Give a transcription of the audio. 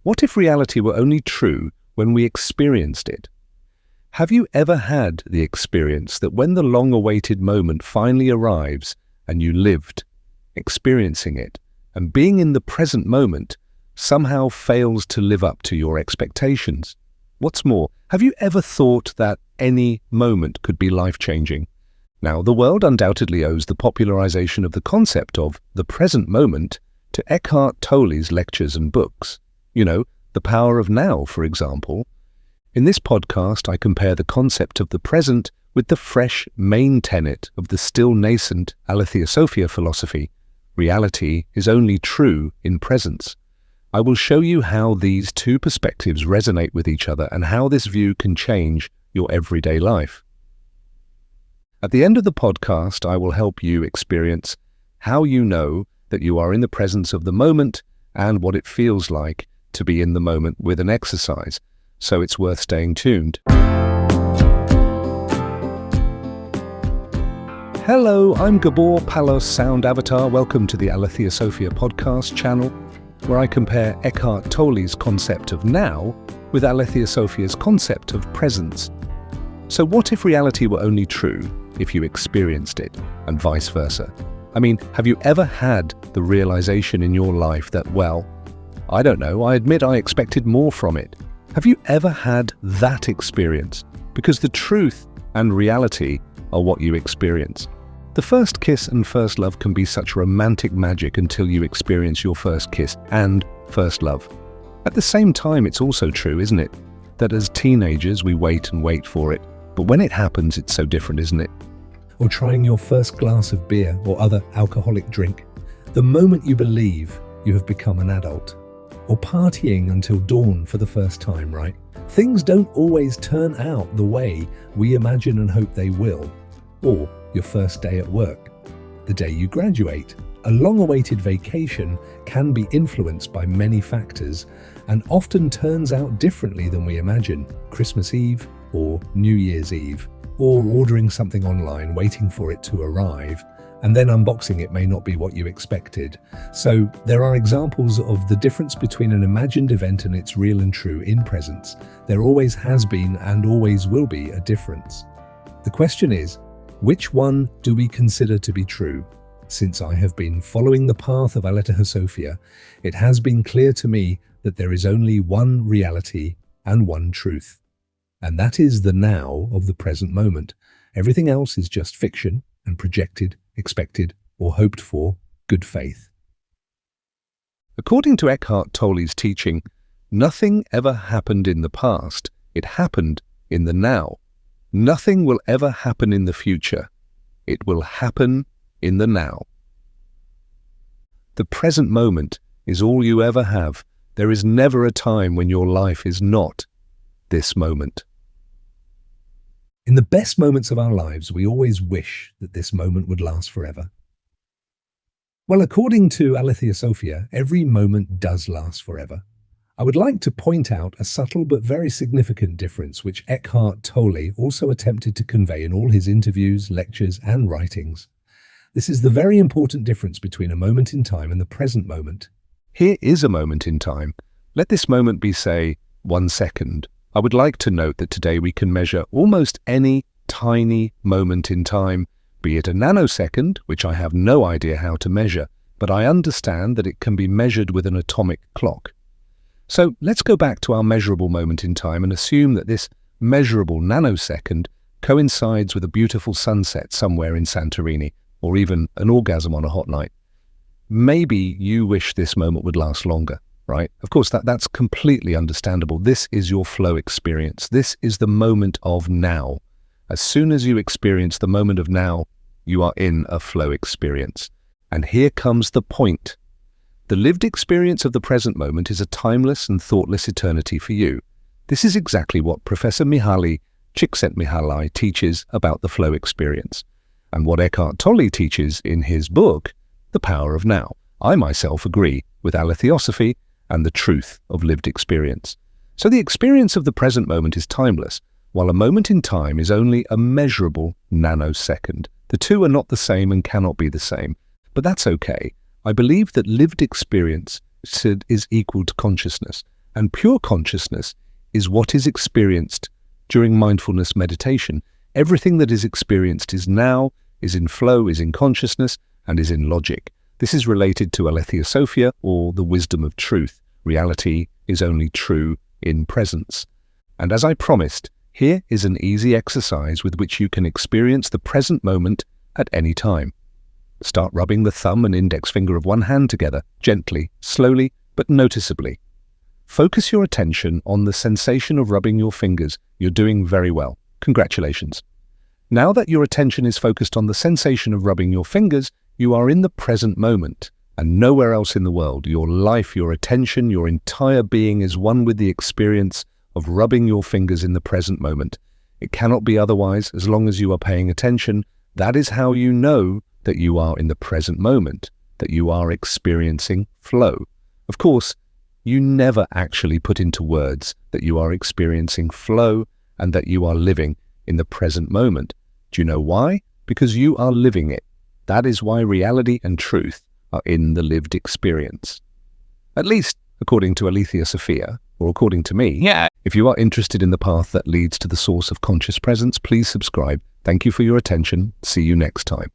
What if reality were only true when we experienced it? Have you ever had the experience that when the long-awaited moment finally arrives and you lived, experiencing it, and being in the present moment somehow fails to live up to your expectations? What's more, have you ever thought that any moment could be life-changing? Now, the world undoubtedly owes the popularization of the concept of the present moment to Eckhart Tolle's lectures and books. You know, The Power of Now, for example. In this podcast, I compare the concept of the present with the fresh main tenet of the still nascent Aletheosophia philosophy. Reality is only true in presence. I will show you how these two perspectives resonate with each other and how this view can change your everyday life. At the end of the podcast, I will help you experience how you know that you are in the presence of the moment and what it feels like to be in the moment with an exercise. So it's worth staying tuned. Hello, I'm Gabor Palos Sound Avatar. Welcome to the Aletheosophia podcast channel, where I compare Eckhart Tolle's concept of now with Aletheosophia's concept of presence. So what if reality were only true if you experienced it, and vice versa? I mean, have you ever had the realization in your life that, well, I don't know, I admit I expected more from it? Have you ever had that experience? Because the truth and reality are what you experience. The first kiss and first love can be such romantic magic until you experience your first kiss and first love. At the same time, it's also true, isn't it, that as teenagers we wait and wait for it, but when it happens, it's so different, isn't it? Or trying your first glass of beer or other alcoholic drink, the moment you believe you have become an adult. Or partying until dawn for the first time, right? Things don't always turn out the way we imagine and hope they will. Or your first day at work, the day you graduate. A long-awaited vacation can be influenced by many factors and often turns out differently than we imagine. Christmas Eve or New Year's Eve, or ordering something online, waiting for it to arrive, and then unboxing it may not be what you expected. So there are examples of the difference between an imagined event and its real and true in presence. There always has been and always will be a difference. The question is, which one do we consider to be true? Since I have been following the path of Aletheosophia, it has been clear to me that there is only one reality and one truth. And that is the now of the present moment. Everything else is just fiction and projected, expected, or hoped for good faith. According to Eckhart Tolle's teaching, nothing ever happened in the past. It happened in the now. Nothing will ever happen in the future. It will happen in the now. The present moment is all you ever have. There is never a time when your life is not this moment. In the best moments of our lives, we always wish that this moment would last forever. Well, according to Aletheosophia, every moment does last forever. I would like to point out a subtle but very significant difference which Eckhart Tolle also attempted to convey in all his interviews, lectures, and writings. This is the very important difference between a moment in time and the present moment. Here is a moment in time. Let this moment be, say, 1 second. I would like to note that today we can measure almost any tiny moment in time, be it a nanosecond, which I have no idea how to measure, but I understand that it can be measured with an atomic clock. So let's go back to our measurable moment in time and assume that this measurable nanosecond coincides with a beautiful sunset somewhere in Santorini, or even an orgasm on a hot night. Maybe you wish this moment would last longer. Right? Of course, that's completely understandable. This is your flow experience. This is the moment of now. As soon as you experience the moment of now, you are in a flow experience. And here comes the point. The lived experience of the present moment is a timeless and thoughtless eternity for you. This is exactly what Professor Mihaly Csikszentmihalyi teaches about the flow experience, and what Eckhart Tolle teaches in his book, The Power of Now. I myself agree with Aletheosophy and the truth of lived experience. So the experience of the present moment is timeless, while a moment in time is only a measurable nanosecond. The two are not the same and cannot be the same, but that's okay. I believe that lived experience is equal to consciousness, And pure consciousness is what is experienced during mindfulness meditation. Everything that is experienced is now, is in flow, is in consciousness, and is in logic. This is related to Aletheosophia, or the wisdom of truth. Reality is only true in presence. And as I promised, here is an easy exercise with which you can experience the present moment at any time. Start rubbing the thumb and index finger of one hand together, gently, slowly, but noticeably. Focus your attention on the sensation of rubbing your fingers. You're doing very well. Congratulations. Now that your attention is focused on the sensation of rubbing your fingers, you are in the present moment and nowhere else in the world. Your life, your attention, your entire being is one with the experience of rubbing your fingers in the present moment. It cannot be otherwise as long as you are paying attention. That is how you know that you are in the present moment, that you are experiencing flow. Of course, you never actually put into words that you are experiencing flow and that you are living in the present moment. Do you know why? Because you are living it. That is why reality and truth are in the lived experience. At least according to Aletheosophia, or according to me. Yeah. If you are interested in the path that leads to the source of conscious presence, please subscribe. Thank you for your attention. See you next time.